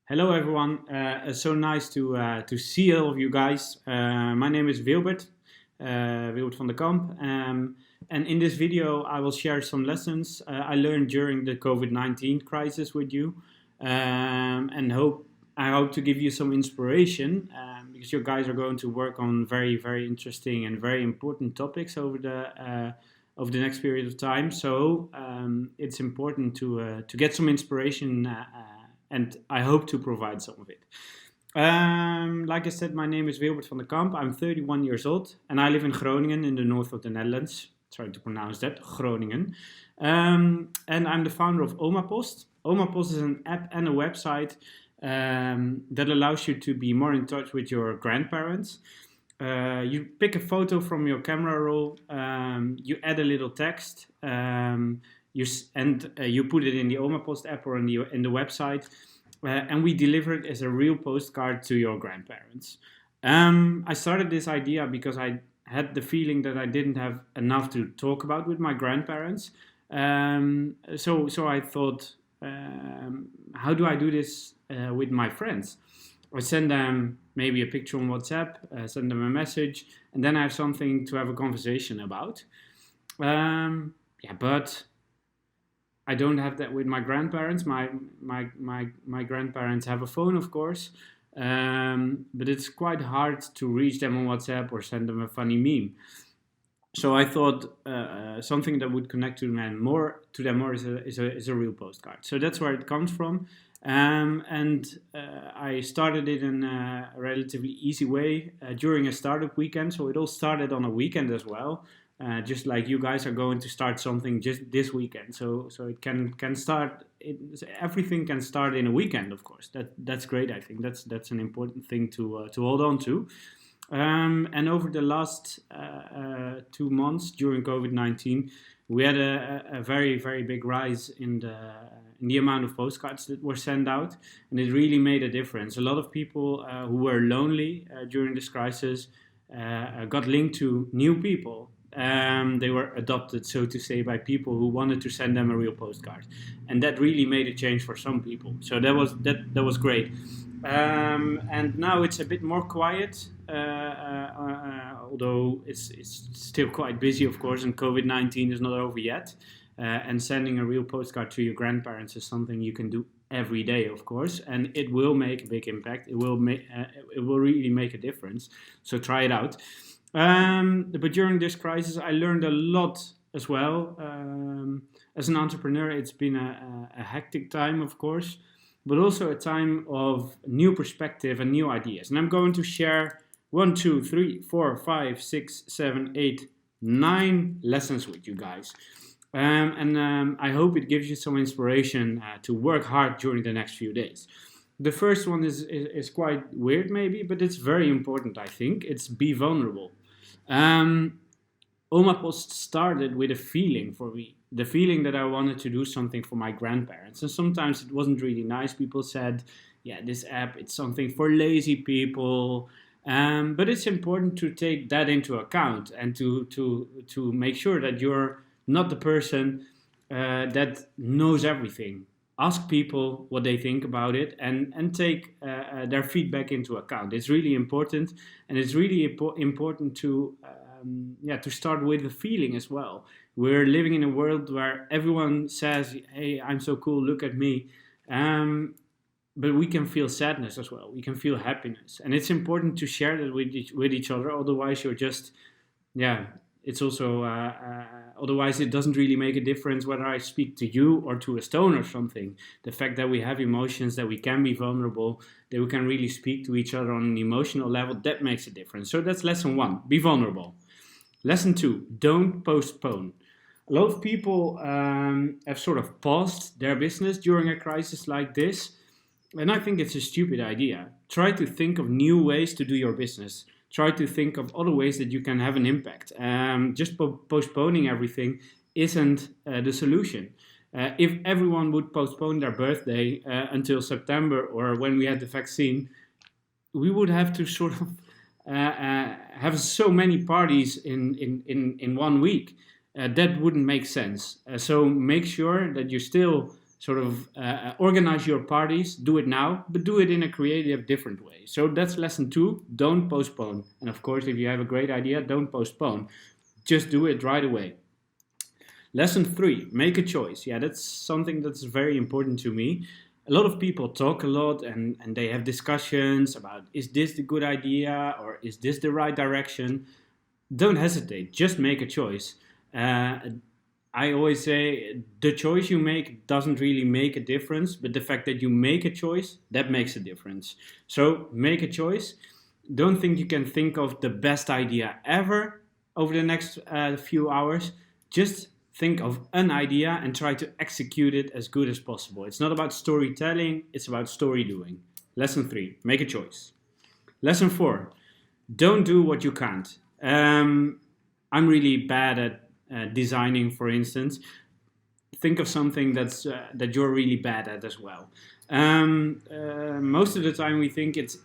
Hello everyone, so nice to see all of you guys. My name is Wilbert, Wilbert van de Kamp, and in this video I will share some lessons I learned during the COVID-19 crisis with you, and I hope to give you some inspiration because you guys are going to work on very interesting and very important topics over the next period of time. So it's important to get some inspiration. And I hope to provide some of it. Like I said, my name is Wilbert van de Kamp. I'm 31 years old and I live in Groningen in the north of the Netherlands. Try to pronounce that, Groningen. And I'm the founder of Omapost. Omapost is an app and a website that allows you to be more in touch with your grandparents. You pick a photo from your camera roll, you add a little text, you put it in the Omapost app or in the website, and we deliver it as a real postcard to your grandparents. I started this idea because I had the feeling that I didn't have enough to talk about with my grandparents. So I thought, how do I do this with my friends? I send them maybe a picture on WhatsApp, send them a message, and then I have something to have a conversation about. But I don't have that with my grandparents. My grandparents have a phone, of course, but it's quite hard to reach them on WhatsApp or send them a funny meme. So I thought something that would connect to them more is a real postcard. So that's where it comes from, and I started it in a relatively easy way during a startup weekend. So it all started on a weekend as well. Just like you guys are going to start something just this weekend, so it can start. Everything can start in a weekend, of course. That's great. I think that's an important thing to hold on to. And over the last 2 months during COVID-19, we had a very big rise in the amount of postcards that were sent out, and it really made a difference. A lot of people who were lonely during this crisis got linked to new people. They were adopted, so to say, by people who wanted to send them a real postcard, and that really made a change for some people. So that was great. And now it's a bit more quiet, although it's still quite busy, of course, and COVID-19 is not over yet. And sending a real postcard to your grandparents is something you can do every day, of course, and it will make a big impact. It will really make a difference. So try it out. But during this crisis, I learned a lot as well. As an entrepreneur, it's been a hectic time, of course, but also a time of new perspective and new ideas. And I'm going to share 1, 2, 3, 4, 5, 6, 7, 8, 9 lessons with you guys. I hope it gives you some inspiration to work hard during the next few days. The first one is quite weird maybe, but it's very important, I think. It's be vulnerable. Omapost started with a feeling for me, the feeling that I wanted to do something for my grandparents. And sometimes it wasn't really nice. People said, yeah, this app, it's something for lazy people. But it's important to take that into account and to make sure that you're not the person that knows everything. Ask people what they think about it and take their feedback into account. It's really important, and it's really important to start with the feeling as well. We're living in a world where everyone says, hey, I'm so cool, look at me. But we can feel sadness as well. We can feel happiness. And it's important to share that with each other. Otherwise, you're just, it's also, otherwise it doesn't really make a difference whether I speak to you or to a stone or something. The fact that we have emotions, that we can be vulnerable, that we can really speak to each other on an emotional level, that makes a difference. So that's lesson 1, be vulnerable. Lesson 2, don't postpone. A lot of people have sort of paused their business during a crisis like this. And I think it's a stupid idea. Try to think of new ways to do your business. Try to think of other ways that you can have an impact. Just postponing everything isn't the solution. If everyone would postpone their birthday until September or when we had the vaccine, we would have to sort of have so many parties in 1 week. That wouldn't make sense. So make sure that you still sort of organize your parties, do it now, but do it in a creative, different way. So that's lesson 2, don't postpone. And of course, if you have a great idea, don't postpone. Just do it right away. Lesson 3, make a choice. Yeah, that's something that's very important to me. A lot of people talk a lot and they have discussions about, is this the good idea or is this the right direction? Don't hesitate, just make a choice. I always say the choice you make doesn't really make a difference, but the fact that you make a choice, that makes a difference. So make a choice. Don't think you can think of the best idea ever over the next few hours. Just think of an idea and try to execute it as good as possible. It's not about storytelling, it's about story doing. Lesson 3, make a choice. Lesson 4, don't do what you can't. I'm really bad at designing, for instance. Think of something that you're really bad at as well. Most of the time we think it's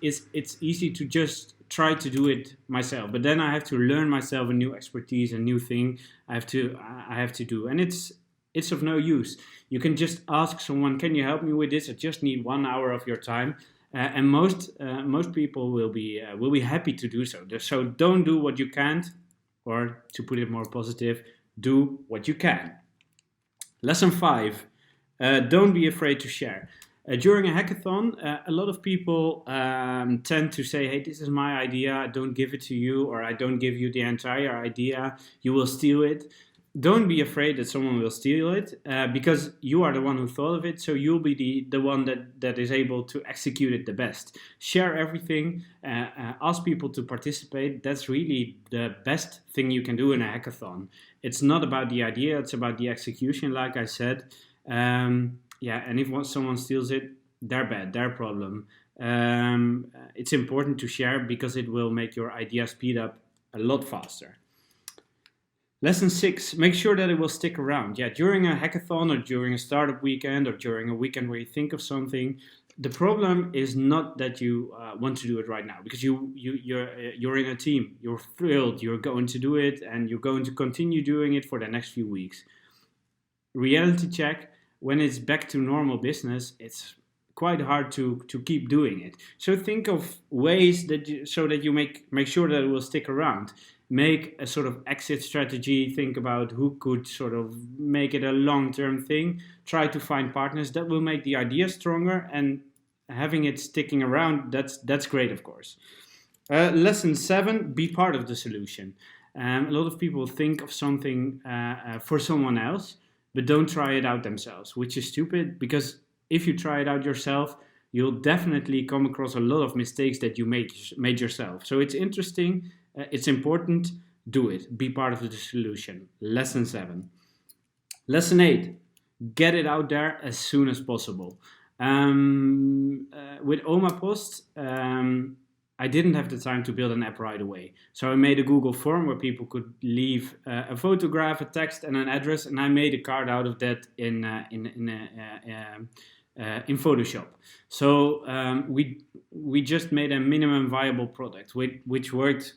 easy to just try to do it myself, but then I have to learn myself a new expertise, a new thing I have to do, and it's of no use. You can just ask someone, can you help me with this? I just need 1 hour of your time, and most people will be happy to do so. So don't do what you can't, or to put it more positive, do what you can. Lesson 5, don't be afraid to share. During a hackathon, a lot of people tend to say, hey, this is my idea, I don't give it to you, or I don't give you the entire idea, you will steal it. Don't be afraid that someone will steal it, because you are the one who thought of it, so you'll be the one that is able to execute it the best. Share everything, ask people to participate. That's really the best thing you can do in a hackathon. It's not about the idea, it's about the execution, like I said. Yeah, and if someone steals it, they're bad, their problem. It's important to share because it will make your idea speed up a lot faster. Lesson 6, make sure that it will stick around. Yeah, during a hackathon or during a startup weekend or during a weekend where you think of something, the problem is not that you want to do it right now, because you're in a team, you're thrilled, you're going to do it, and you're going to continue doing it for the next few weeks. Reality check. When it's back to normal business, it's quite hard to keep doing it. So think of ways so that you make sure that it will stick around. Make a sort of exit strategy. Think about who could sort of make it a long-term thing. Try to find partners that will make the idea stronger, and having it sticking around, that's great, of course. Lesson 7, be part of the solution. A lot of people think of something for someone else, but don't try it out themselves, which is stupid, because if you try it out yourself, you'll definitely come across a lot of mistakes that you made yourself. So it's interesting, it's important, do it, be part of the solution. Lesson 7. Lesson 8, get it out there as soon as possible. With Omapost, I didn't have the time to build an app right away. So I made a Google form where people could leave a photograph, a text, and an address, and I made a card out of that in Photoshop. So we just made a minimum viable product, which worked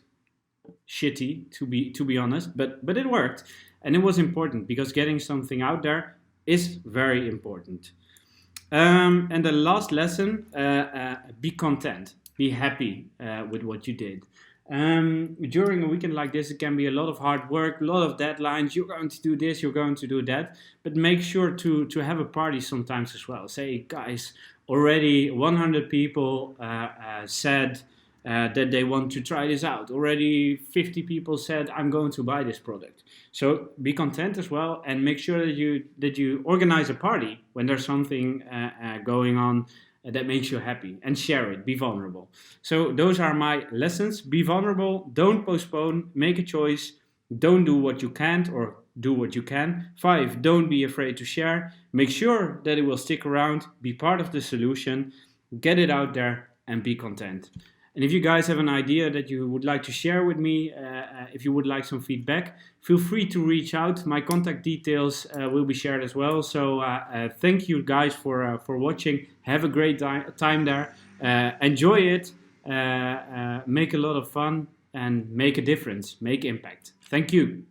shitty, to be honest, but it worked, and it was important because getting something out there is very important. And the last lesson, be content. Be happy with what you did. During a weekend like this, it can be a lot of hard work, a lot of deadlines. You're going to do this, you're going to do that. But make sure to have a party sometimes as well. Say, guys, already 100 people said that they want to try this out. Already 50 people said, I'm going to buy this product. So be content as well, and make sure that you organize a party when there's something going on that makes you happy, and share it, be vulnerable. So those are my lessons. Be vulnerable, don't postpone, make a choice, don't do what you can't or do what you can. 5, don't be afraid to share, make sure that it will stick around, be part of the solution, get it out there, and be content. And if you guys have an idea that you would like to share with me, if you would like some feedback, feel free to reach out. My contact details will be shared as well. So thank you guys for watching. Have a great time there. Enjoy it. Make a lot of fun and make a difference. Make impact. Thank you.